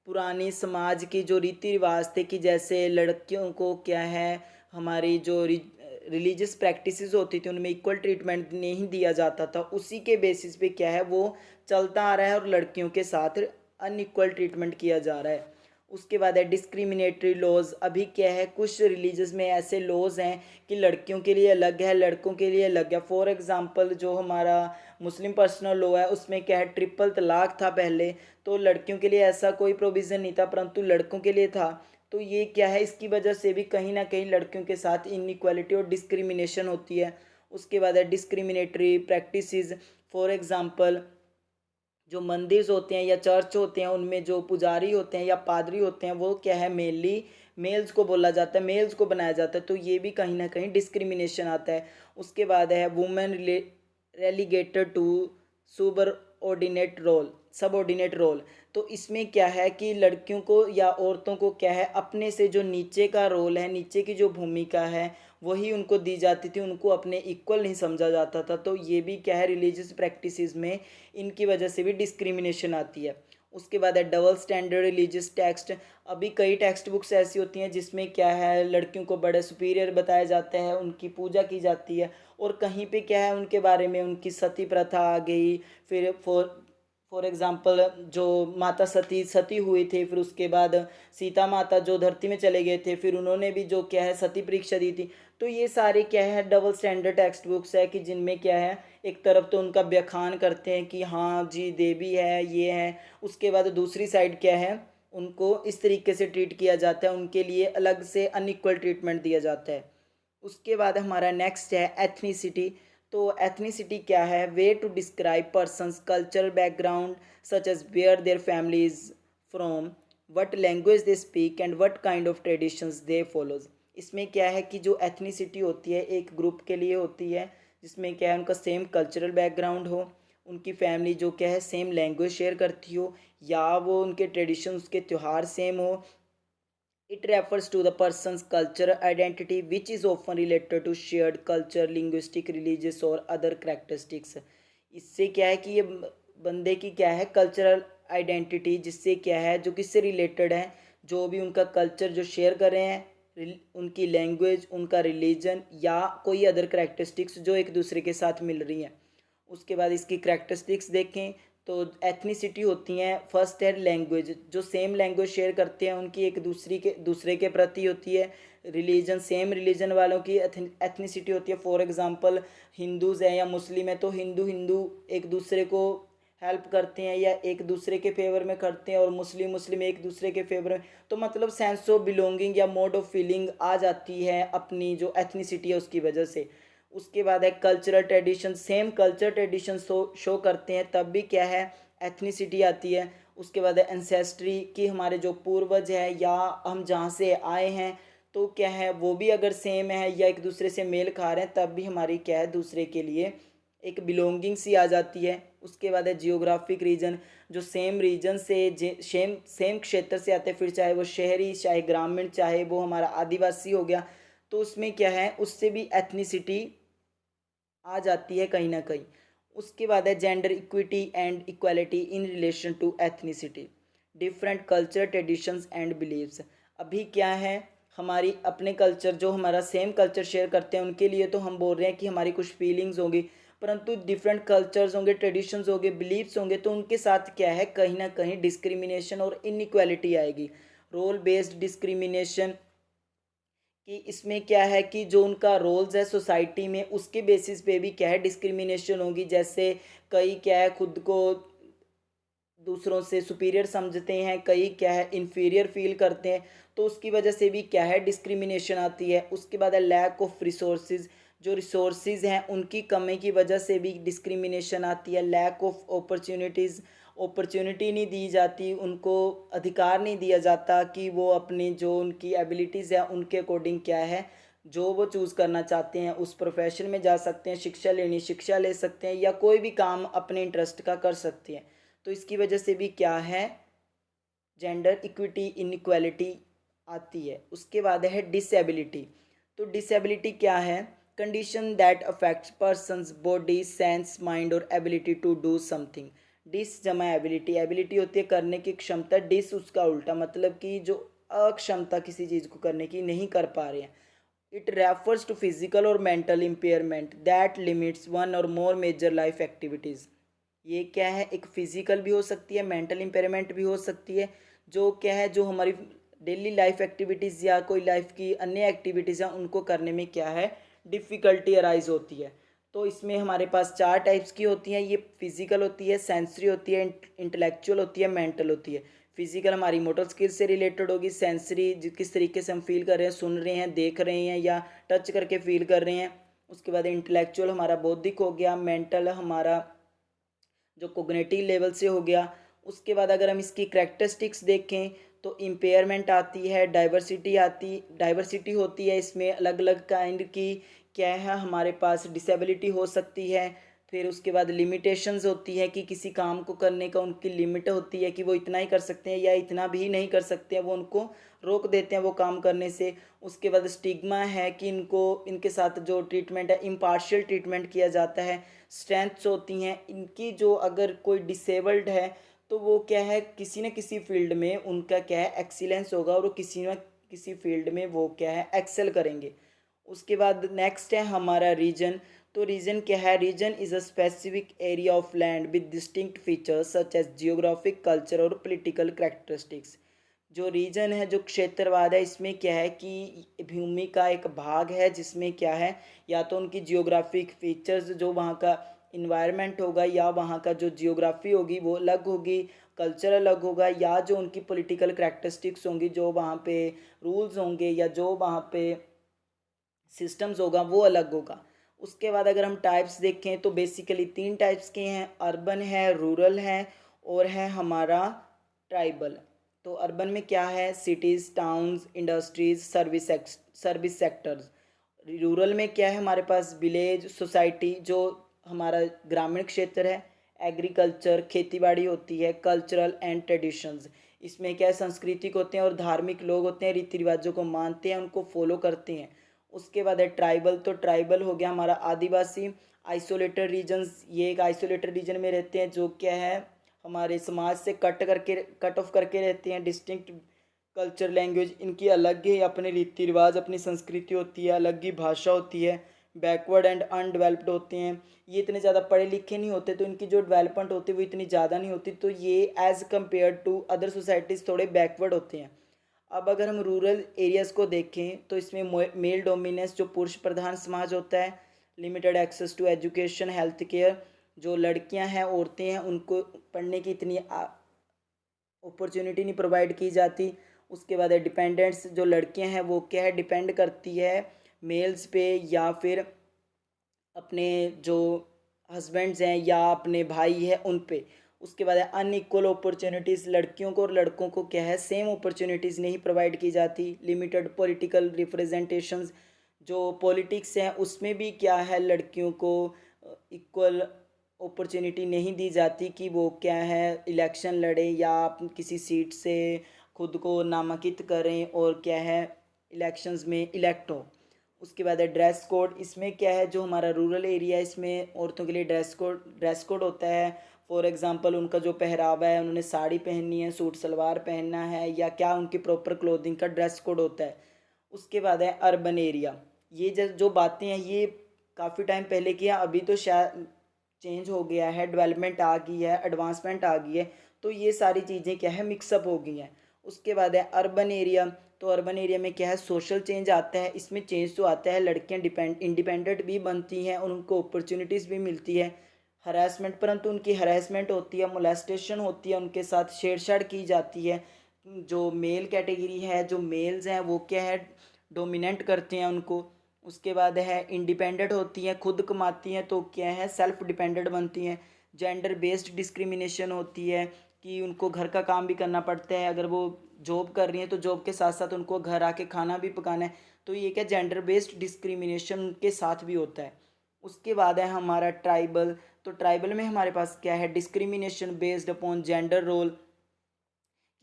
पुरानी समाज की जो रीति रिवाज थे कि जैसे लड़कियों को क्या है हमारी जो रिलीजियस प्रैक्टिसेस होती थी उनमें इक्वल ट्रीटमेंट नहीं दिया जाता था, उसी के बेसिस पे क्या है वो चलता आ रहा है और लड़कियों के साथ अनइक्वल ट्रीटमेंट किया जा रहा है। उसके बाद है डिस्क्रिमिनेटरी लॉज। अभी क्या है कुछ रिलीजस में ऐसे लॉज हैं कि लड़कियों के लिए अलग है, लड़कों के लिए अलग है। फॉर एग्जांपल जो हमारा मुस्लिम पर्सनल लॉ है उसमें क्या है ट्रिपल तलाक था पहले, तो लड़कियों के लिए ऐसा कोई प्रोविज़न नहीं था परंतु लड़कों के लिए था। तो ये क्या है इसकी वजह से भी कहीं ना कहीं लड़कियों के साथ इनइक्वालिटी और डिस्क्रिमिनेशन होती है। उसके बाद है डिस्क्रिमिनेटरी प्रैक्टिसेस। फॉर एग्जांपल जो मंदिर होते हैं या चर्च होते हैं उनमें जो पुजारी होते हैं या पादरी होते हैं वो क्या है मेनली मेल्स को बोला जाता है, मेल्स को बनाया जाता है, तो ये भी कहीं ना कहीं डिस्क्रिमिनेशन आता है। उसके बाद है women relegated to subordinate role, subordinate role. तो इसमें क्या है कि लड़कियों को या औरतों को क्या है, अपने से जो नीचे का रोल है, नीचे की जो भूमिका है वही उनको दी जाती थी, उनको अपने इक्वल नहीं समझा जाता था। तो ये भी क्या है, रिलीजियस प्रैक्टिसेस में इनकी वजह से भी डिस्क्रिमिनेशन आती है। उसके बाद है डबल स्टैंडर्ड रिलीजियस टेक्स्ट। अभी कई टेक्स्ट बुक्स ऐसी होती हैं जिसमें क्या है, लड़कियों को बड़े सुपीरियर बताया जाता है, उनकी पूजा की जाती है, और कहीं पे क्या है उनके बारे में उनकी सती प्रथा आ गई। फिर फॉर एग्ज़ाम्पल जो माता सती सती हुई थी, फिर उसके बाद सीता माता जो धरती में चले गए थे, फिर उन्होंने भी जो क्या है सती परीक्षा दी थी। तो ये सारे क्या है डबल स्टैंडर्ड टेक्स्ट बुक्स है कि जिनमें क्या है, एक तरफ तो उनका व्याख्यान करते हैं कि हाँ जी देवी है ये है, उसके बाद दूसरी साइड क्या है, उनको इस तरीके से ट्रीट किया जाता है, उनके लिए अलग से अनइक्वल ट्रीटमेंट दिया जाता है। उसके बाद हमारा नेक्स्ट है एथनिसिटी। तो एथनिसिटी क्या है, way to describe person's cultural background such as where their family is from, what language they speak and what kind of traditions they follows. इसमें क्या है कि जो एथनिसिटी होती है एक ग्रुप के लिए होती है जिसमें क्या है उनका सेम कल्चरल बैकग्राउंड हो, उनकी फैमिली जो क्या है सेम लैंग्वेज शेयर करती हो, या वो उनके ट्रेडिशंस के त्यौहार सेम हो। It refers to the person's cultural identity, which is often related to shared culture, linguistic, religious और other characteristics। इससे क्या है कि ये बंदे की क्या है कल्चरल आइडेंटिटी, जिससे क्या है जो किससे रिलेटेड है, जो भी उनका कल्चर जो शेयर कर रहे हैं, उनकी लैंग्वेज, उनका रिलीजन या कोई अदर करेक्टरिस्टिक्स जो एक दूसरे के साथ मिल रही हैं। उसके बाद इसकी करेक्टरिस्टिक्स देखें तो एथनिसिटी होती हैं, फर्स्ट है लैंग्वेज, जो सेम लैंग्वेज शेयर करते हैं उनकी एक दूसरे के प्रति होती है। रिलीजन, सेम रिलीजन वालों की एथनिसिटी होती है। फॉर एग्जांपल हिंदूज़ है या मुस्लिम है, तो हिंदू हिंदू एक दूसरे को हेल्प करते हैं या एक दूसरे के फेवर में करते हैं, और मुस्लिम मुस्लिम एक दूसरे के फेवर में। तो मतलब सेंस ऑफ बिलोंगिंग या मोड ऑफ फीलिंग आ जाती है अपनी जो एथनिसिटी है उसकी वजह से। उसके बाद है cultural tradition, same culture tradition show करते हैं, तब भी क्या है एथनिसिटी आती है। उसके बाद है एंसेस्ट्री, कि हमारे जो पूर्वज है या हम जहाँ से आए हैं, तो क्या है वो भी अगर सेम है या एक दूसरे से मेल खा रहे हैं, तब भी हमारी क्या है दूसरे के लिए एक बिलोंगिंग सी आ जाती है। उसके बाद है जियोग्राफिक रीजन, जो सेम रीजन से सेम सेम क्षेत्र से आते हैं, फिर चाहे वो शहरी चाहे ग्रामीण चाहे वो हमारा आदिवासी हो गया, तो उसमें क्या है उससे भी एथनिसिटी आ जाती है कहीं ना कहीं। उसके बाद है gender equity and equality in relation to ethnicity, different culture traditions and believes. अभी क्या है, हमारी अपने कल्चर जो हमारा सेम कल्चर शेयर करते हैं उनके लिए तो हम बोल रहे हैं कि हमारी कुछ फीलिंग्स होंगी, परंतु डिफरेंट कल्चर्स होंगे, ट्रेडिशंस होंगे, बिलीव्स होंगे, तो उनके साथ क्या है कहीं ना कहीं डिस्क्रिमिनेशन और इनइक्वालिटी आएगी। रोल बेस्ड डिस्क्रिमिनेशन, कि इसमें क्या है कि जो उनका रोल्स है सोसाइटी में उसके बेसिस पे भी क्या है डिस्क्रिमिनेशन होगी। जैसे कई क्या है खुद को दूसरों से सुपीरियर समझते हैं, कई क्या है इन्फीरियर फील करते हैं, तो उसकी वजह से भी क्या है डिस्क्रिमिनेशन आती है। उसके बाद है लैक ऑफ रिसोर्सेज, जो रिसोर्सेज हैं उनकी कमी की वजह से भी डिस्क्रिमिनेशन आती है। लैक ऑफ अपॉर्चुनिटीज़, अपॉर्चुनिटी नहीं दी जाती उनको, अधिकार नहीं दिया जाता कि वो अपनी जो उनकी एबिलिटीज़ है उनके अकॉर्डिंग क्या है जो वो चूज़ करना चाहते हैं उस प्रोफेशन में जा सकते हैं, शिक्षा लेनी शिक्षा ले सकते हैं, या कोई भी काम अपने इंटरेस्ट का कर सकते हैं। तो इसकी वजह से भी क्या है जेंडर इक्विटी इनइक्वालिटी आती है। उसके बाद है डिसेबिलिटी। तो डिसेबिलिटी क्या है, condition that affects person's body sense mind और ability to do something. Dis जमा एबिलिटी, एबिलिटी होती है करने की क्षमता, डिस उसका उल्टा, मतलब कि जो अक्षमता किसी चीज़ को करने की नहीं कर पा रहे हैं। इट रेफर्स टू फिजिकल और mental impairment that limits one और मोर मेजर लाइफ एक्टिविटीज़। ये क्या है एक फिजिकल भी हो सकती है, मेंटल इम्पेयरमेंट भी हो सकती है, जो क्या है जो हमारी डेली लाइफ एक्टिविटीज़ या कोई लाइफ की अन्य एक्टिविटीज़ हैं उनको करने में क्या है डिफ़िकल्टी अराइज होती है। तो इसमें हमारे पास चार टाइप्स की होती हैं, ये फिजिकल होती है, सेंसरी होती है, इंटेलेक्चुअल होती है, मेंटल होती है। फिजिकल हमारी मोटर स्किल्स से रिलेटेड होगी, सेंसरी किस तरीके से हम फील कर रहे हैं, सुन रहे हैं, देख रहे हैं या टच करके फील कर रहे हैं। उसके बाद इंटेलेक्चुअल हमारा बौद्धिक हो गया, मेंटल हमारा जो कोग्निटिव लेवल से हो गया। उसके बाद अगर हम इसकी करैक्टरिस्टिक्स देखें तो इम्पेयरमेंट आती है, डाइवर्सिटी होती है, इसमें अलग अलग काइंड की क्या है हमारे पास डिसेबिलिटी हो सकती है। फिर उसके बाद लिमिटेशंस होती है कि किसी काम को करने का उनकी लिमिट होती है कि वो इतना ही कर सकते हैं या इतना भी नहीं कर सकते हैं, वो उनको रोक देते हैं वो काम करने से। उसके बाद स्टिग्मा है कि इनके साथ जो ट्रीटमेंट है इम्पार्शियल ट्रीटमेंट किया जाता है। स्ट्रेंथ्स होती हैं इनकी, जो अगर कोई डिसेबल्ड है तो वो क्या है किसी न किसी फील्ड में उनका क्या है एक्सीलेंस होगा और वो किसी न किसी फील्ड में वो क्या है एक्सेल करेंगे। उसके बाद नेक्स्ट है हमारा रीजन। तो रीजन क्या है, region is a specific area of land with distinct features such as geographic, culture और पॉलिटिकल कैरेक्टरिस्टिक्स। जो रीजन है, जो क्षेत्रवाद है, इसमें क्या है कि भूमि का एक भाग है जिसमें क्या है या तो उनकी जियोग्राफिक फीचर्स, जो वहाँ का इन्वायरमेंट होगा या वहाँ का जो जियोग्राफी होगी वो अलग होगी, कल्चर अलग होगा, या जो उनकी पॉलिटिकल कैरेक्टरिस्टिक्स होंगी, जो वहाँ पे रूल्स होंगे या जो वहाँ पे सिस्टम्स होगा वो अलग होगा। उसके बाद अगर हम टाइप्स देखें तो बेसिकली 3 टाइप्स के हैं, अर्बन है, रूरल है और है हमारा ट्राइबल। तो अर्बन में क्या है, cities, towns, industries, service sectors. Rural में क्या है हमारे पास, विलेज सोसाइटी, जो हमारा ग्रामीण क्षेत्र है, एग्रीकल्चर, खेतीबाड़ी होती है, कल्चरल एंड ट्रेडिशंस। इसमें क्या है सांस्कृतिक होते हैं और धार्मिक लोग होते हैं, रीति रिवाजों को मानते हैं, उनको फॉलो करते हैं। उसके बाद है ट्राइबल। तो ट्राइबल हो गया हमारा आदिवासी। आइसोलेटेड रीजन्स, ये एक आइसोलेटेड रीजन में रहते हैं जो क्या है हमारे समाज से कट ऑफ करके रहते हैं। डिस्टिंक्ट कल्चर, लैंग्वेज इनकी अलग ही अपने रीति रिवाज, अपनी संस्कृति होती है, अलग ही भाषा होती है। बैकवर्ड एंड अनडेवलप्ड होते हैं, ये इतने ज़्यादा पढ़े लिखे नहीं होते तो इनकी जो डेवलपमेंट होती है वो इतनी ज़्यादा नहीं होती, तो ये as compare to other societies थोड़े बैकवर्ड होते हैं। अब अगर हम रूरल एरियाज़ को देखें तो इसमें मेल डोमिनेंस, जो पुरुष प्रधान समाज होता है, limited access to education, health care, जो लड़कियां हैं, औरतें हैं, उनको पढ़ने की इतनी अपॉर्चुनिटी नहीं प्रोवाइड की जाती। उसके बाद है डिपेंडेंट्स, जो लड़कियां हैं वो क्या है डिपेंड करती है मेल्स पे या फिर अपने जो हस्बैंड्स हैं या अपने भाई है उन पे। उसके बाद है अनइक्वल अपॉर्चुनिटीज़, लड़कियों को और लड़कों को क्या है सेम अपॉर्चुनिटीज़ नहीं प्रोवाइड की जाती। लिमिटेड पॉलिटिकल रिप्रेजेंटेशंस, जो पॉलिटिक्स हैं उसमें भी क्या है लड़कियों को इक्वल अपॉर्चुनिटी नहीं दी जाती कि वो क्या है इलेक्शन लड़े या किसी सीट से खुद को नामांकित करें और क्या है इलेक्शंस में इलेक्ट हो। उसके बाद है ड्रेस कोड। इसमें क्या है जो हमारा रूरल एरिया है इसमें औरतों के लिए ड्रेस कोड होता है। फॉर एग्जांपल उनका जो पहरावा है, उन्होंने साड़ी पहननी है, सूट सलवार पहनना है, या क्या उनकी प्रॉपर क्लोथिंग का ड्रेस कोड होता है। उसके बाद है अर्बन एरिया। ये जो बातें हैं ये काफ़ी टाइम पहले की है, अभी तो शायद चेंज हो गया है, डेवलपमेंट आ गई है, एडवांसमेंट आ गई है, तो ये सारी चीज़ें क्या है मिक्सअप हो गई हैं। उसके बाद है अर्बन एरिया। तो अर्बन एरिया में क्या है सोशल चेंज आता है। इसमें चेंज तो आता है, लड़कियां इंडिपेंडेंट भी बनती हैं और उनको अपॉर्चुनिटीज़ भी मिलती है। हरासमेंट, परंतु उनकी हरासमेंट होती है, मोलेस्टेशन होती है, उनके साथ छेड़छाड़ की जाती है। जो मेल कैटेगरी है, जो मेल्स हैं वो क्या है डोमिनेट करते हैं उनको। उसके बाद है इंडिपेंडेंट होती हैं, खुद कमाती हैं, तो क्या है सेल्फ डिपेंडेंट बनती हैं। जेंडर बेस्ड डिस्क्रिमिनेशन होती है कि उनको घर का काम भी करना पड़ता है, अगर वो जॉब कर रही हैं तो जॉब के साथ साथ उनको घर आके खाना भी पकाना है, तो ये क्या जेंडर बेस्ड डिस्क्रिमिनेशन के साथ भी होता है। उसके बाद है हमारा ट्राइबल। तो ट्राइबल में हमारे पास क्या है discrimination based upon gender role.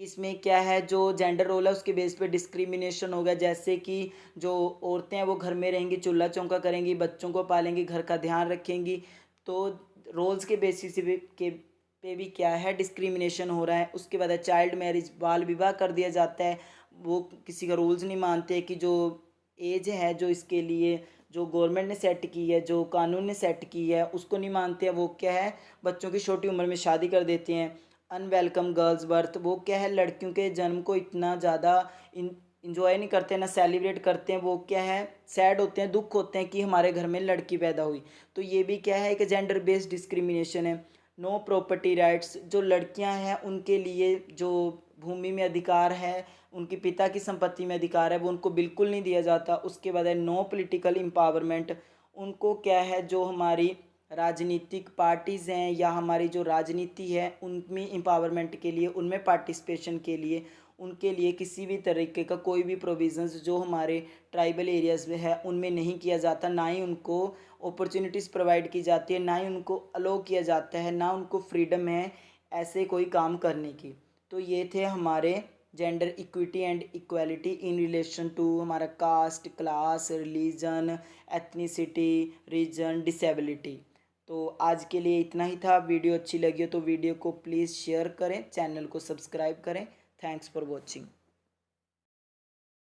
इसमें क्या है जो जेंडर रोल है उसके बेस पे डिस्क्रिमिनेशन होगा, जैसे कि जो औरतें हैं वो घर में रहेंगी, चूल्हा चौका करेंगी, बच्चों को पालेंगी, घर का ध्यान रखेंगी, तो रोल्स के बेसिस पे भी क्या है डिस्क्रिमिनेशन हो रहा है। उसके बाद है चाइल्ड मैरिज, बाल विवाह कर दिया जाता है। वो किसी का रूल्स नहीं मानते कि जो एज है जो इसके लिए जो गवर्नमेंट ने सेट की है, जो कानून ने सेट की है, उसको नहीं मानते हैं, वो क्या है बच्चों की छोटी उम्र में शादी कर देते हैं। अनवेलकम गर्ल्स बर्थ, वो क्या है लड़कियों के जन्म को इतना ज़्यादा इंजॉय नहीं करते ना सेलिब्रेट करते हैं, वो क्या है सैड होते हैं, दुख होते हैं कि हमारे घर में लड़की पैदा हुई, तो ये भी क्या है एक जेंडर बेस्ड डिस्क्रिमिनेशन है। नो प्रॉपर्टी राइट्स, जो लड़कियां हैं उनके लिए जो भूमि में अधिकार है, उनके पिता की संपत्ति में अधिकार है, वो उनको बिल्कुल नहीं दिया जाता। उसके बाद है नो पॉलिटिकल एम्पावरमेंट, उनको क्या है जो हमारी राजनीतिक पार्टीज़ हैं या हमारी जो राजनीति है उनमें एम्पावरमेंट के लिए, उनमें पार्टिसिपेशन के लिए उनके लिए किसी भी तरीके का कोई भी प्रोविज़न्स जो हमारे ट्राइबल एरियाज़ में है उनमें नहीं किया जाता, ना ही उनको अपॉर्चुनिटीज़ प्रोवाइड की जाती है, ना ही उनको अलाउ किया जाता है, ना उनको फ्रीडम है ऐसे कोई काम करने की। तो ये थे हमारे gender equity and equality in relation to हमारा caste, class, religion, ethnicity, region, disability. तो आज के लिए इतना ही था। वीडियो अच्छी लगी हो तो वीडियो को प्लीज़ शेयर करें, चैनल को सब्सक्राइब करें। Thanks for watching.